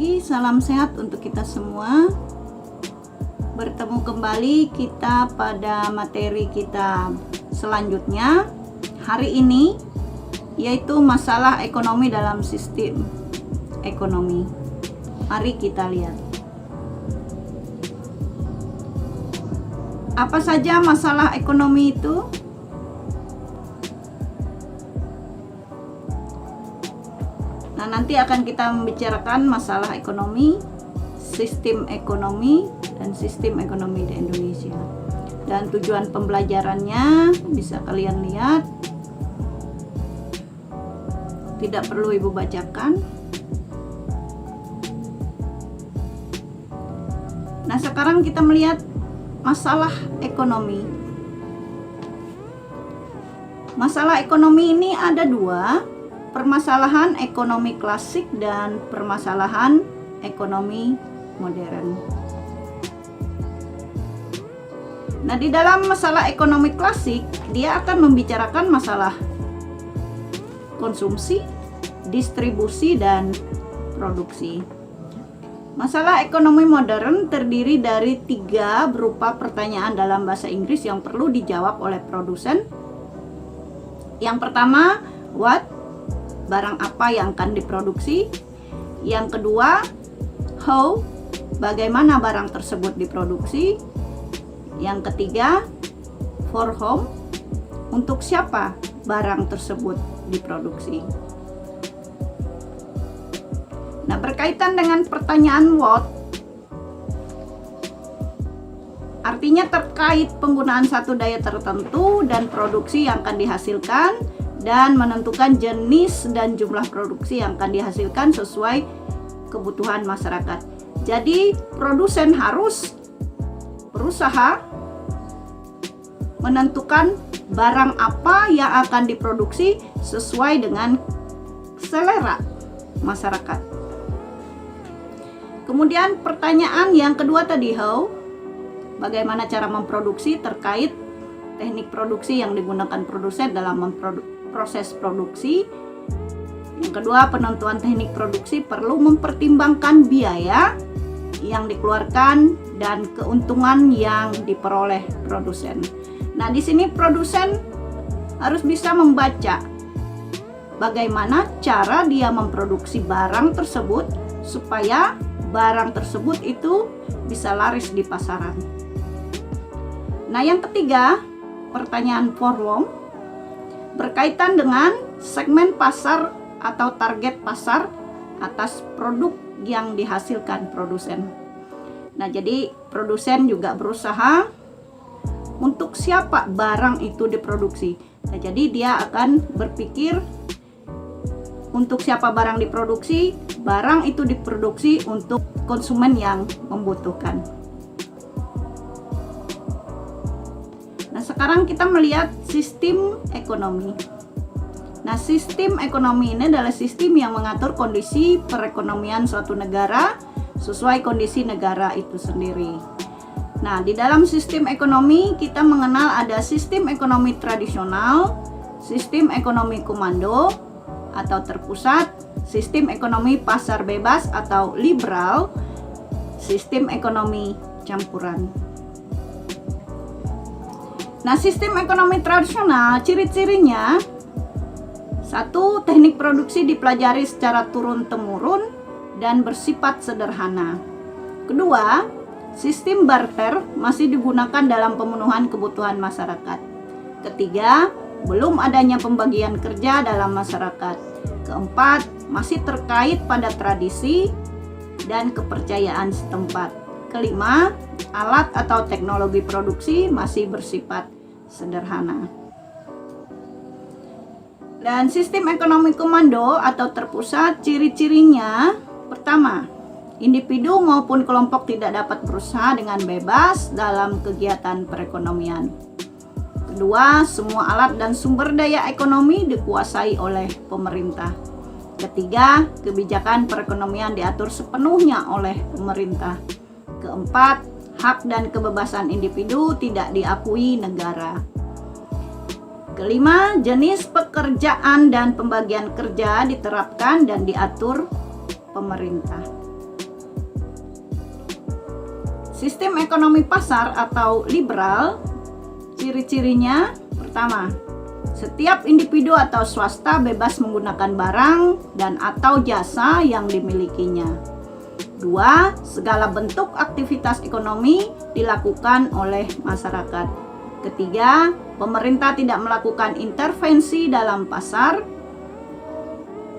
pagi, salam sehat untuk kita semua. Bertemu kembali kita pada materi kita selanjutnya hari ini, yaitu masalah ekonomi dalam sistem ekonomi. Mari kita lihat. Apa saja masalah ekonomi itu? Nah, nanti akan kita membicarakan masalah ekonomi, sistem ekonomi, dan sistem ekonomi di Indonesia. Dan tujuan pembelajarannya bisa kalian lihat. Tidak perlu Ibu bacakan. Nah, sekarang kita melihat masalah ekonomi. Masalah ekonomi ini ada dua. Permasalahan ekonomi klasik dan permasalahan ekonomi modern. Nah, di dalam masalah ekonomi klasik, dia akan membicarakan masalah konsumsi, distribusi, dan produksi. Masalah ekonomi modern terdiri dari 3 berupa pertanyaan dalam bahasa Inggris yang perlu dijawab oleh produsen. Yang pertama, what? Barang apa yang akan diproduksi. Yang kedua, how? Bagaimana barang tersebut diproduksi. Yang ketiga, for whom? Untuk siapa barang tersebut diproduksi. Nah, berkaitan dengan pertanyaan what, artinya terkait penggunaan satu daya tertentu dan produksi yang akan dihasilkan, dan menentukan jenis dan jumlah produksi yang akan dihasilkan sesuai kebutuhan masyarakat. Jadi produsen harus berusaha menentukan barang apa yang akan diproduksi sesuai dengan selera masyarakat. Kemudian pertanyaan yang kedua tadi, how? Bagaimana cara memproduksi terkait teknik produksi yang digunakan produsen dalam proses produksi. Yang kedua, penentuan teknik produksi perlu mempertimbangkan biaya yang dikeluarkan dan keuntungan yang diperoleh produsen. Nah, di sini produsen harus bisa membaca bagaimana cara dia memproduksi barang tersebut supaya barang tersebut itu bisa laris di pasaran. Nah, yang ketiga, pertanyaan for whom berkaitan dengan segmen pasar atau target pasar atas produk yang dihasilkan produsen. Nah, jadi produsen juga berusaha untuk siapa barang itu diproduksi. Nah, jadi dia akan berpikir untuk siapa barang diproduksi, barang itu diproduksi untuk konsumen yang membutuhkan. Nah, sekarang kita melihat sistem ekonomi. Nah, sistem ekonomi ini adalah sistem yang mengatur kondisi perekonomian suatu negara sesuai kondisi negara itu sendiri. Nah, di dalam sistem ekonomi kita mengenal ada sistem ekonomi tradisional, sistem ekonomi komando atau terpusat, sistem ekonomi pasar bebas atau liberal, sistem ekonomi campuran. Nah, sistem ekonomi tradisional ciri-cirinya: 1. Teknik produksi dipelajari secara turun-temurun dan bersifat sederhana. 2. Sistem barter masih digunakan dalam pemenuhan kebutuhan masyarakat. 3. Belum adanya pembagian kerja dalam masyarakat. 4. Masih terkait pada tradisi dan kepercayaan setempat. 5. Alat atau teknologi produksi masih bersifat sederhana. Dan sistem ekonomi komando atau terpusat, ciri-cirinya: pertama, individu maupun kelompok tidak dapat berusaha dengan bebas dalam kegiatan perekonomian. Kedua, semua alat dan sumber daya ekonomi dikuasai oleh pemerintah. Ketiga, kebijakan perekonomian diatur sepenuhnya oleh pemerintah. Keempat, hak dan kebebasan individu tidak diakui negara. Kelima, jenis pekerjaan dan pembagian kerja diterapkan dan diatur pemerintah. Sistem ekonomi pasar atau liberal, ciri-cirinya pertama, setiap individu atau swasta bebas menggunakan barang dan atau jasa yang dimilikinya. 2. Segala bentuk aktivitas ekonomi dilakukan oleh masyarakat. Ketiga, pemerintah tidak melakukan intervensi dalam pasar.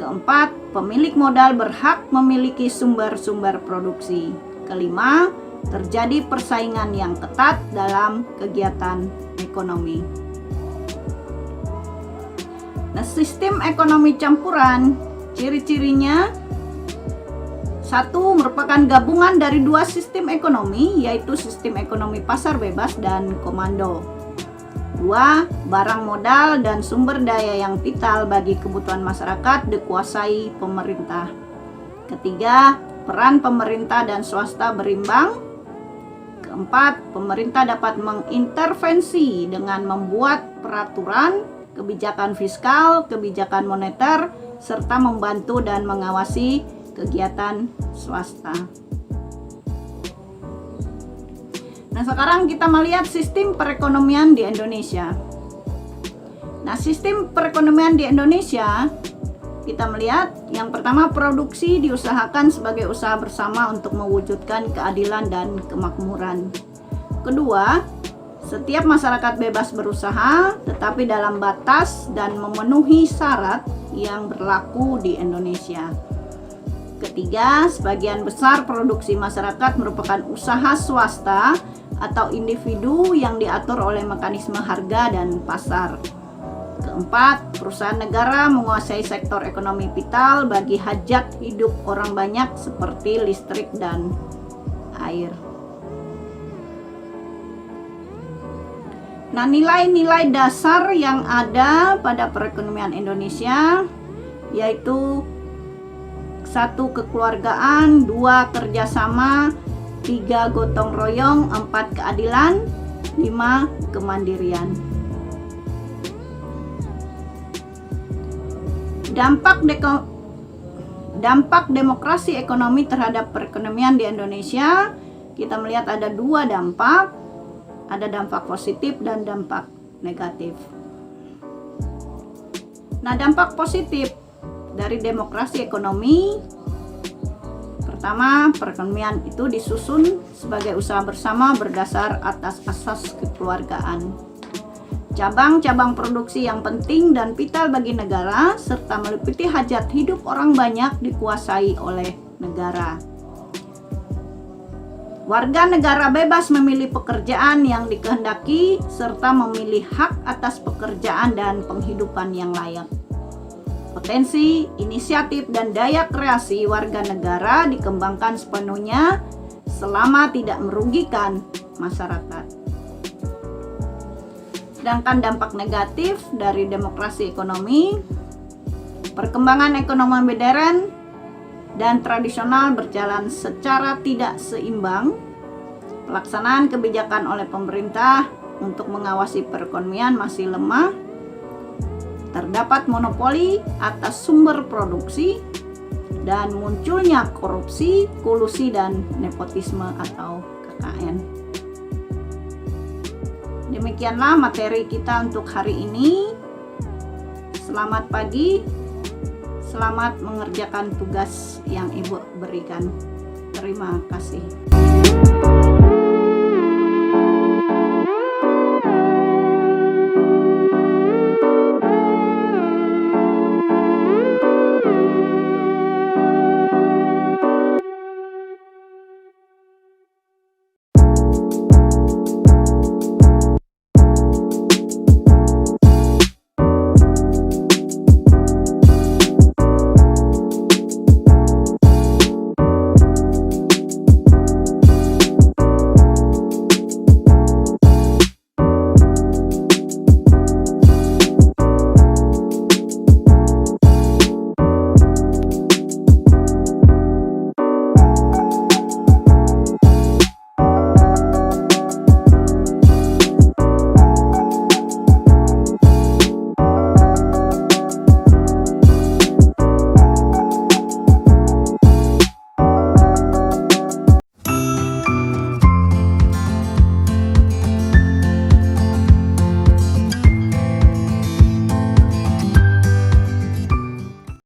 Keempat, pemilik modal berhak memiliki sumber-sumber produksi. Kelima, terjadi persaingan yang ketat dalam kegiatan ekonomi. Nah, sistem ekonomi campuran, ciri-cirinya: 1. Merupakan gabungan dari 2 sistem ekonomi, yaitu sistem ekonomi pasar bebas dan komando. 2. Barang modal dan sumber daya yang vital bagi kebutuhan masyarakat dikuasai pemerintah. Ketiga, peran pemerintah dan swasta berimbang. Keempat, pemerintah dapat mengintervensi dengan membuat peraturan, kebijakan fiskal, kebijakan moneter, serta membantu dan mengawasi kegiatan swasta. Nah, sekarang kita melihat sistem perekonomian di Indonesia. Nah, sistem perekonomian di Indonesia, kita melihat yang pertama, produksi diusahakan sebagai usaha bersama untuk mewujudkan keadilan dan kemakmuran. Kedua, setiap masyarakat bebas berusaha tetapi dalam batas dan memenuhi syarat yang berlaku di Indonesia. Ketiga, sebagian besar produksi masyarakat merupakan usaha swasta atau individu yang diatur oleh mekanisme harga dan pasar. Keempat, perusahaan negara menguasai sektor ekonomi vital bagi hajat hidup orang banyak seperti listrik dan air. Nah, nilai-nilai dasar yang ada pada perekonomian Indonesia yaitu 1. Kekeluargaan, 2. Kerjasama, 3. Gotong royong, 4. Keadilan, 5. Kemandirian. Dampak demokrasi ekonomi terhadap perekonomian di Indonesia, kita melihat ada 2 dampak, ada dampak positif dan dampak negatif. Nah, dampak positif dari demokrasi ekonomi, pertama, perekonomian itu disusun sebagai usaha bersama berdasar atas asas kekeluargaan. Cabang-cabang produksi yang penting dan vital bagi negara serta meliputi hajat hidup orang banyak dikuasai oleh negara. Warga negara bebas memilih pekerjaan yang dikehendaki serta memilih hak atas pekerjaan dan penghidupan yang layak. Potensi, inisiatif, dan daya kreasi warga negara dikembangkan sepenuhnya selama tidak merugikan masyarakat. Sedangkan dampak negatif dari demokrasi ekonomi, perkembangan ekonomi modern dan tradisional berjalan secara tidak seimbang. Pelaksanaan kebijakan oleh pemerintah untuk mengawasi perekonomian masih lemah. Terdapat monopoli atas sumber produksi dan munculnya korupsi, kolusi, dan nepotisme atau KKN. Demikianlah materi kita untuk hari ini. Selamat pagi, selamat mengerjakan tugas yang Ibu berikan. Terima kasih.